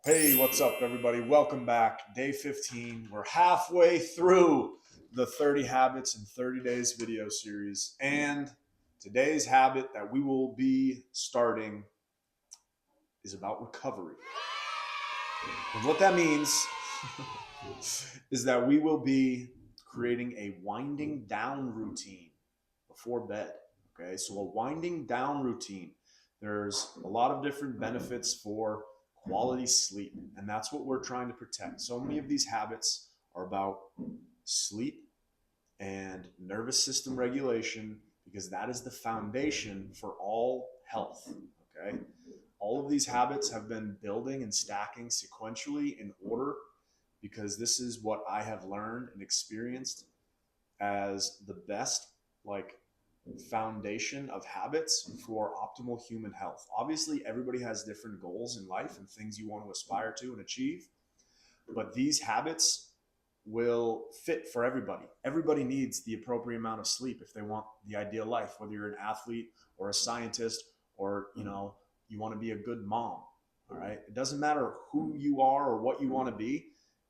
Hey, what's up, everybody? Welcome back. Day 15. We're halfway through the 30 Habits in 30 Days video series. And today's habit that we will be starting is about recovery. And what that means is that we will be creating a winding down routine before bed. Okay, so a winding down routine. There's a lot of different benefits for quality sleep, and that's what we're trying to protect. So many of these habits are about sleep and nervous system regulation because that is the foundation for all health. Okay, all of these habits have been building and stacking sequentially in order because this is what I have learned and experienced as the best like foundation of habits for optimal human health. Obviously, everybody has different goals in life and things you want to aspire to and achieve, but these habits will fit for everybody. Everybody needs the appropriate amount of sleep if they want the ideal life, whether you're an athlete or a scientist or, you want to be a good mom. All right? It doesn't matter who you are or what you want to be.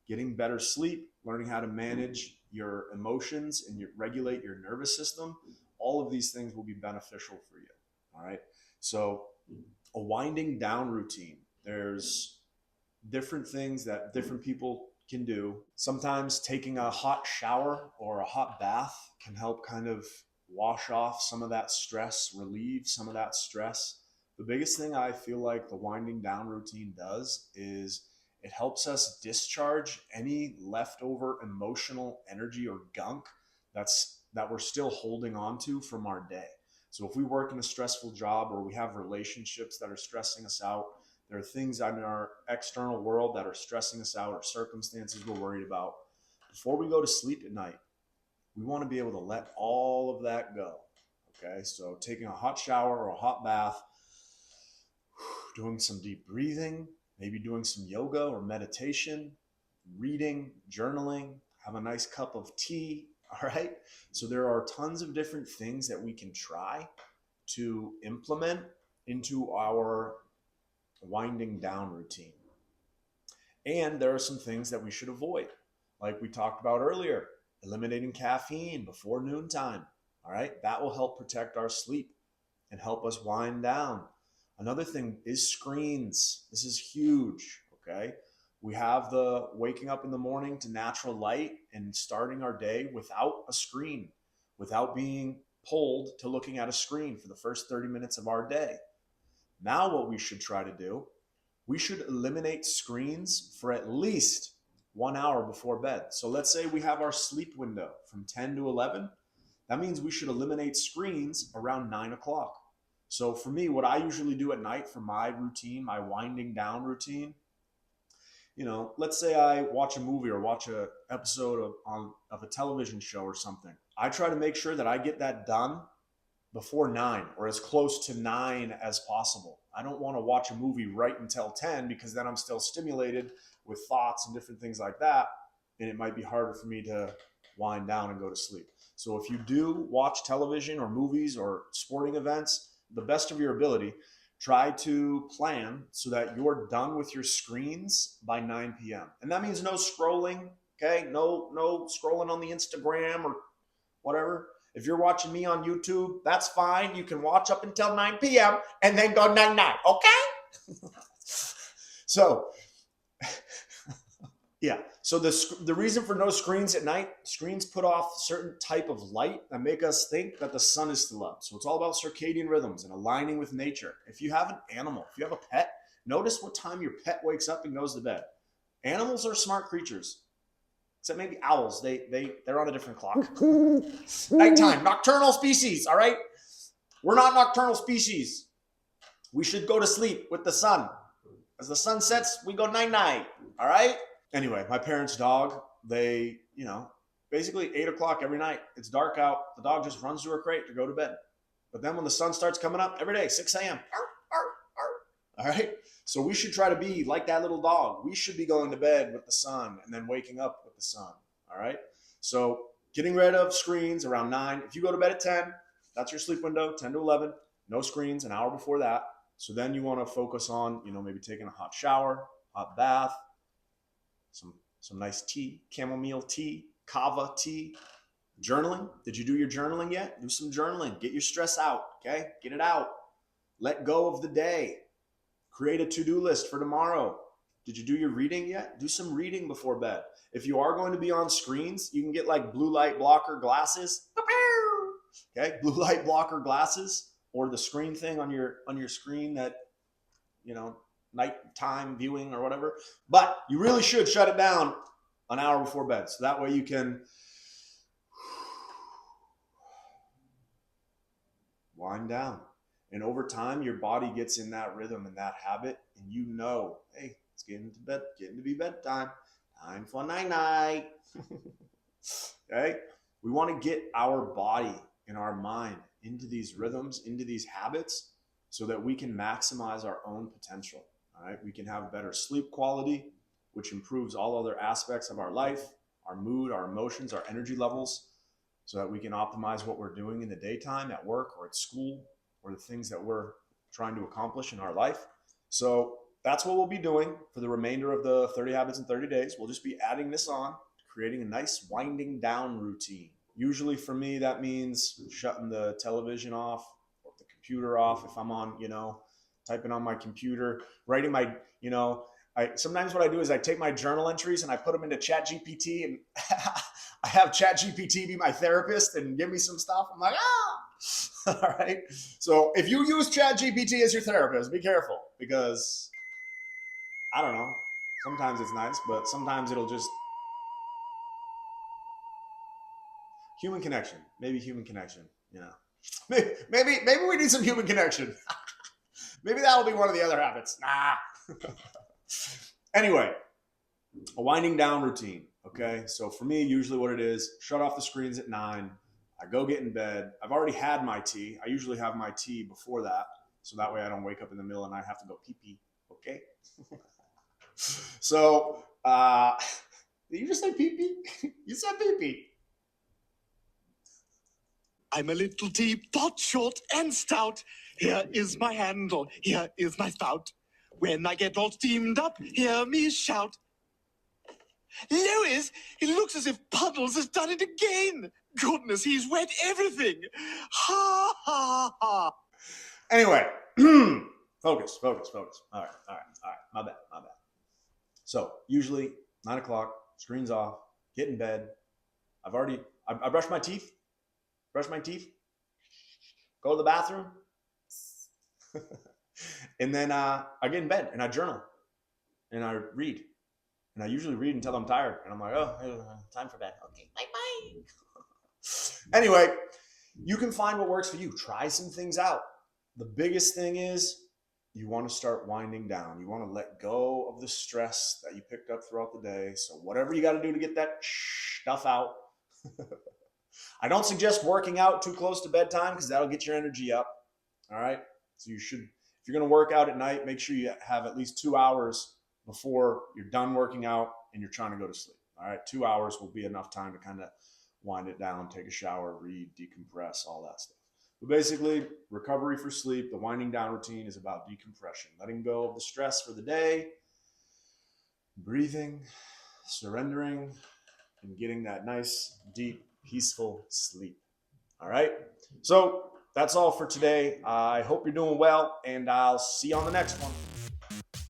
Getting better sleep, learning how to manage your emotions and regulate your nervous system, all of these things will be beneficial for you. All right. So, a winding down routine. There's different things that different people can do. Sometimes taking a hot shower or a hot bath can help kind of wash off some of that stress, relieve some of that stress. The biggest thing I feel like the winding down routine does is it helps us discharge any leftover emotional energy or gunk that we're still holding on to from our day. So if we work in a stressful job or we have relationships that are stressing us out, there are things in our external world that are stressing us out or circumstances we're worried about. Before we go to sleep at night, we want to be able to let all of that go. Okay, so taking a hot shower or a hot bath, doing some deep breathing, maybe doing some yoga or meditation, reading, journaling, have a nice cup of tea. All right. So there are tons of different things that we can try to implement into our winding down routine. And there are some things that we should avoid, like we talked about earlier, eliminating caffeine before noontime. All right. That will help protect our sleep and help us wind down. Another thing is screens. This is huge. Okay. We have the waking up in the morning to natural light and starting our day without a screen, without being pulled to looking at a screen for the first 30 minutes of our day. Now, what we should try to do, we should eliminate screens for at least 1 hour before bed. So let's say we have our sleep window from 10 to 11. That means we should eliminate screens around 9 o'clock. So for me, what I usually do at night for my routine, my winding down routine, let's say I watch a movie or watch a episode of a television show or something. I try to make sure that I get that done before 9 or as close to 9 as possible. I don't want to watch a movie right until 10 because then I'm still stimulated with thoughts and different things like that. And it might be harder for me to wind down and go to sleep. So if you do watch television or movies or sporting events, the best of your ability, try to plan so that you're done with your screens by 9 p.m. And that means no scrolling, okay? No scrolling on the Instagram or whatever. If you're watching me on YouTube, that's fine. You can watch up until 9 p.m. and then go night night, okay? So, yeah. So the reason for no screens at night, screens put off certain type of light that make us think that the sun is still up. So it's all about circadian rhythms and aligning with nature. If you have an animal, if you have a pet, notice what time your pet wakes up and goes to bed. Animals are smart creatures. Except maybe owls. They're on a different clock. Nighttime, nocturnal species, all right? We're not nocturnal species. We should go to sleep with the sun. As the sun sets, we go night-night, all right? Anyway, my parents' dog, they, basically 8 o'clock every night, it's dark out. The dog just runs to her crate to go to bed. But then when the sun starts coming up every day, 6 a.m., all right? So we should try to be like that little dog. We should be going to bed with the sun and then waking up with the sun, all right? So getting rid of screens around 9. If you go to bed at 10, that's your sleep window, 10 to 11. No screens an hour before that. So then you want to focus on, maybe taking a hot shower, hot bath, some nice tea, chamomile tea, kava tea. Journaling. Did you do your journaling yet? Do some journaling. Get your stress out, okay? Get it out. Let go of the day. Create a to-do list for tomorrow. Did you do your reading yet? Do some reading before bed. If you are going to be on screens, you can get like blue light blocker glasses. Okay, blue light blocker glasses, or the screen thing on your screen that, you know, nighttime viewing or whatever. But you really should shut it down an hour before bed, so that way you can wind down. And over time, your body gets in that rhythm and that habit, and you know, hey, it's getting to be bedtime. Time for night-night. Okay? We want to get our body and our mind into these rhythms, into these habits, so that we can maximize our own potential. All right? We can have better sleep quality, which improves all other aspects of our life, our mood, our emotions, our energy levels, so that we can optimize what we're doing in the daytime at work or at school, or the things that we're trying to accomplish in our life. So that's what we'll be doing for the remainder of the 30 habits in 30 days. We'll just be adding this on, creating a nice winding down routine. Usually for me, that means shutting the television off or the computer off. If I'm on, typing on my computer, writing my, sometimes what I do is I take my journal entries and I put them into ChatGPT, and I have ChatGPT be my therapist and give me some stuff. I'm like, all right. So if you use ChatGPT as your therapist, be careful, because I don't know. Sometimes it's nice, but sometimes it'll just human connection. Maybe human connection. Maybe we need some human connection. Maybe that'll be one of the other habits. Nah. Anyway, a winding down routine. Okay. So for me, usually what it is, shut off the screens at 9. I go get in bed. I've already had my tea. I usually have my tea before that, so that way I don't wake up in the middle and I have to go pee-pee. Okay. So, did you just say pee-pee? You said pee-pee. I'm a little teapot, short and stout. Here is my handle, here is my spout. When I get all steamed up, hear me shout. Lois, it looks as if Puddles has done it again. Goodness, he's wet everything. Ha, ha, ha. Anyway, focus. All right. My bad. So usually 9 o'clock, screens off, get in bed. I brush my teeth, go to the bathroom, and then I get in bed and I journal and I read. And I usually read until I'm tired. And I'm like, time for bed. Okay, bye-bye. Anyway, you can find what works for you. Try some things out. The biggest thing is you want to start winding down. You want to let go of the stress that you picked up throughout the day. So whatever you got to do to get that stuff out. I don't suggest working out too close to bedtime, because that'll get your energy up. All right. So you should, if you're going to work out at night, make sure you have at least 2 hours before you're done working out and you're trying to go to sleep. All right. 2 hours will be enough time to kind of wind it down, take a shower, read, decompress, all that stuff. But basically, recovery for sleep, the winding down routine is about decompression, letting go of the stress for the day, breathing, surrendering, and getting that nice, deep, peaceful sleep. All right. So that's all for today. I hope you're doing well, and I'll see you on the next one.